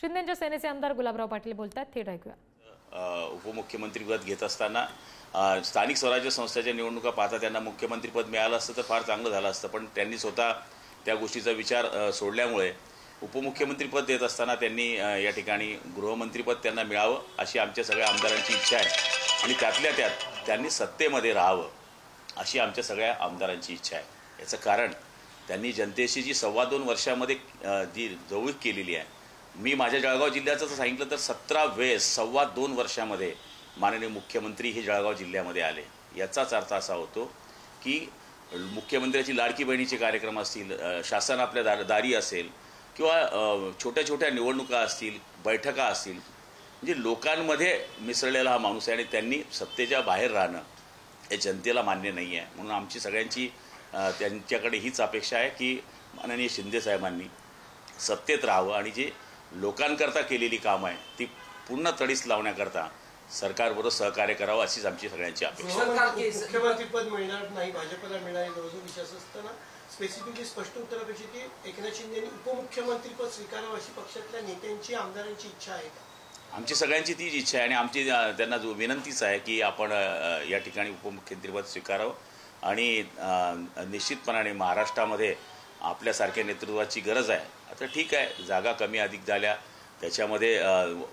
शिंदेंच्या सेनेचे आमदार गुलाबराव पाटील बोलतात, थेट ऐकूया. उपमुख्यमंत्रीपद घेत असताना स्थानिक स्वराज्य संस्थेच्या निवडणुका पाहता त्यांना मुख्यमंत्रीपद मिळालं असतं तर फार चांगलं झालं असतं, पण त्यांनी स्वतः त्या गोष्टीचा विचार सोडल्यामुळे उपमुख्यमंत्रीपद देत असताना त्यांनी या ठिकाणी गृहमंत्रीपद त्यांना मिळावं अशी आमच्या सगळ्या आमदारांची इच्छा आहे आणि त्यातल्या त्यात त्यांनी सत्तेमध्ये राहावं अशी आमच्या सगळ्या आमदारांची इच्छा आहे. याचं कारण त्यांनी जनतेशी जी 2.25 वर्षामध्ये जी जवळीक केलेली आहे. मी माझ्या जळगाव जिल्ह्याचं जर सांगितलं तर 17 वेळेस 2.25 वर्षामध्ये माननीय मुख्यमंत्री हे जळगाव जिल्ह्यामध्ये आले. याचाच अर्थ असा होतो की मुख्यमंत्र्याची लाडकी बहिणीचे कार्यक्रम असतील, शासन आपल्या दारी असेल किंवा छोट्या छोट्या निवडणुका असतील, बैठका असतील, म्हणजे लोकांमध्ये मिसळलेला हा माणूस आहे आणि त्यांनी सत्तेच्या बाहेर राहणं हे जनतेला मान्य नाही आहे. म्हणून आमची सगळ्यांची त्यांच्याकडे हीच अपेक्षा आहे की माननीय शिंदे साहेबांनी सत्तेत राहावं आणि जे लोकांकरता केलेली कामं आहे ती पूर्ण तडीस लावण्याकरता सरकारबरोबर सहकार्य करावं अशीच आमची सगळ्यांची अपेक्षा. मुख्यमंत्रीपद मिळणार नाही, भाजपला मिळणार जो विषय असताना स्पेसिफिकली स्पष्ट उत्तरापेक्षा की एकनाथ शिंदे यांनी उपमुख्यमंत्रीपद स्वीकारावं अशी पक्षातल्या नेत्यांची आमदारांची इच्छा आहे का? आमची सगळ्यांची तीच इच्छा आहे आणि आमची त्यांना जो विनंतीच आहे की आपण या ठिकाणी उपमुख्यमंत्रीपद स्वीकारावं आणि निश्चितपणाने महाराष्ट्रामध्ये आपल्यासारख्या नेतृत्वाची गरज आहे. आता ठीक आहे, जागा कमी अधिक झाल्या त्याच्यामध्ये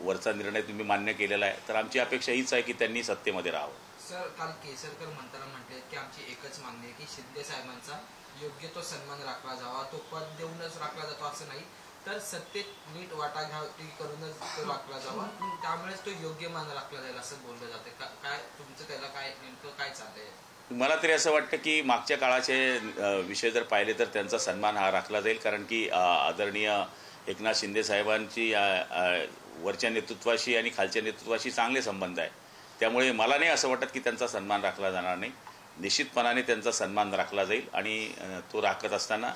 वरचा निर्णय तुम्ही मान्य केलेला आहे, तर आमची अपेक्षा हीच आहे की त्यांनी सत्तेमध्ये राहावं. सर, काल केसरकर म्हणताना म्हटले की आमची एकच मागणी आहे की शिंदे साहेबांचा योग्य तो सन्मान राखला जावा. तो पद देऊनच राखला जातो असं नाही, तर सत्तेत नीट वाटाघाटी करूनच तो राखला जावा, त्यामुळेच तो योग्य मान राखला जाईल असं बोललं जाते. काय तुमचं त्याला काय नेमकं काय चाललंय? मला तरी असं वाटतं की मागच्या काळाचे विषय जर पाहिले तर त्यांचा सन्मान हा राखला जाईल, कारण की आदरणीय एकनाथ शिंदे साहेबांची वरच्या नेतृत्वाशी आणि खालच्या नेतृत्वाशी चांगले संबंध आहे. त्यामुळे मला नाही असं वाटत की त्यांचा सन्मान राखला जाणार नाही. निश्चितपणाने त्यांचा सन्मान राखला जाईल आणि तो राखत असताना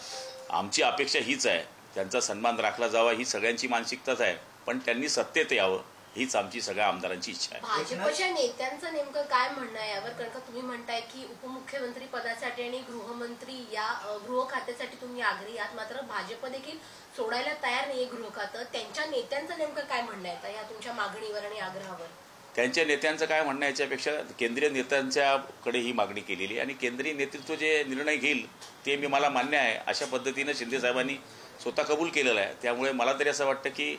आमची अपेक्षा हीच आहे, त्यांचा सन्मान राखला जावा ही सगळ्यांची मानसिकताच आहे, पण त्यांनी सत्तेत यावं हीच आमची सगळ्या आमदारांची इच्छा आहे. भाजपच्या नेत्यांचं नेमकं काय म्हणणं आहे यावर? कारण का तुम्ही म्हणताय की उपमुख्यमंत्री पदासाठी आणि गृहमंत्री या गृह खात्यासाठी तुम्ही आग्रही आहात, मात्र भाजप देखील सोडायला तयार नाहीये गृह खातं. त्यांच्या नेत्यांचं नेमकं काय म्हणणं आहे या तुमच्या मागणीवर आणि आग्रहावर? त्यांच्या नेत्यांचं काय म्हणणं याच्यापेक्षा केंद्रीय नेत्यांच्याकडे ही मागणी केलेली आणि केंद्रीय नेतृत्व जे निर्णय घेईल ते मला मान्य आहे अशा पद्धतीनं शिंदे साहेबांनी स्वतः कबूल केलेलं आहे. त्यामुळे मला तरी असं वाटतं की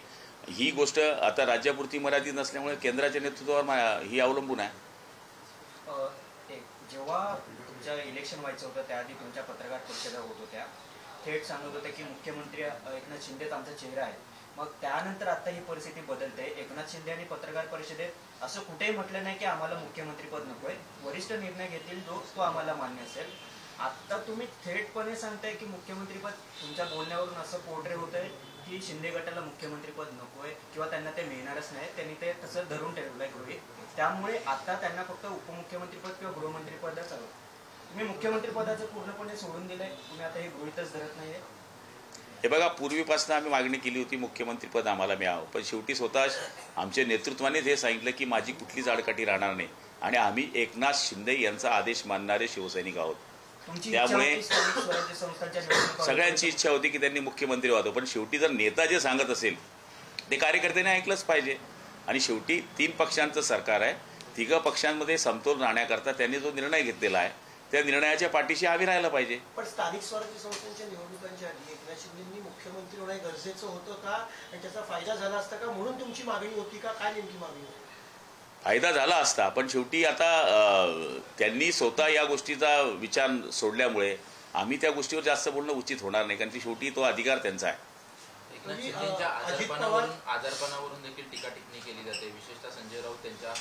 ही गोष्ट आता राज्यापुरती मर्यादित नसल्यामुळे केंद्राच्या नेतृत्वावर ही अवलंबून आहे. जेव्हा तुमचं इलेक्शन व्हायचं होतं त्याआधी तुमच्या पत्रकार परिषदा होत होत्या, थेट सांगत होत्या की मुख्यमंत्री एकनाथ शिंदेच आमचा चेहरा आहे. मग त्यानंतर आता ही परिस्थिती बदलते. एकनाथ शिंदे यांनी पत्रकार परिषदेत असं कुठेही म्हटलं नाही की आम्हाला मुख्यमंत्रीपद नकोय, वरिष्ठ निर्णय घेतील तो आम्हाला मान्य असेल. आता तुम्ही थेटपणे सांगताय की मुख्यमंत्रीपद, तुमच्या बोलण्यावरून असं पोर्ट्रे होतंय की शिंदे गटाला मुख्यमंत्रीपद नकोय किंवा त्यांना ते मिळणारच नाही, त्यांनी ते तसं धरून ठेवलंय गृहीत. त्यामुळे आता त्यांना फक्त उपमुख्यमंत्रीपद किंवा गृहमंत्रीपदच हवं. तुम्ही मुख्यमंत्रीपदाचं पूर्णपणे सोडून दिलंय, तुम्ही आता हे गृहीतच धरत नाहीये. हे बघा, पूर्वीपासून आम्ही मागणी केली होती मुख्यमंत्रीपद आम्हाला मिळावं, पण शेवटी स्वतः आमच्या नेतृत्वानेच हे सांगितलं की माझी कुठलीच आडकाठी राहणार नाही आणि आम्ही एकनाथ शिंदे यांचा आदेश मानणारे शिवसैनिक आहोत. त्यामुळे सगळ्यांची इच्छा होती की त्यांनी मुख्यमंत्री व्हावं, पण शेवटी जर नेता जे सांगत असेल ते कार्यकर्त्यांनी ऐकलंच पाहिजे. आणि शेवटी 3 पक्षांचं सरकार आहे, 3 पक्षांमध्ये समतोल राहण्याकरता त्यांनी जो निर्णय घेतलेला आहे त्या निर्णयाच्या पाठीशी आम्ही राहायला पाहिजे. पण स्थानिक स्वराज्य संस्थांच्या निवडणुकांच्या आधी एकनाथ शिंदेंनी मुख्यमंत्री होणे गरजेचं होतं का आणि त्याचा फायदा झाला असता का, म्हणून तुमची मागणी होती का? काय नेमकी मागणी होती? फायदा झाला असता, पण शेवटी आता त्यांनी स्वतः या गोष्टीचा विचार सोडल्यामुळे आम्ही त्या गोष्टीवर जास्त बोलणं उचित होणार नाही, कारण की शेवटी तो अधिकार त्यांचा आहे. एकनाथ शिंदेंच्या आजारपणावरून देखील टीका टिप्पणी केली जाते, विशेषतः संजय राऊत त्यांच्या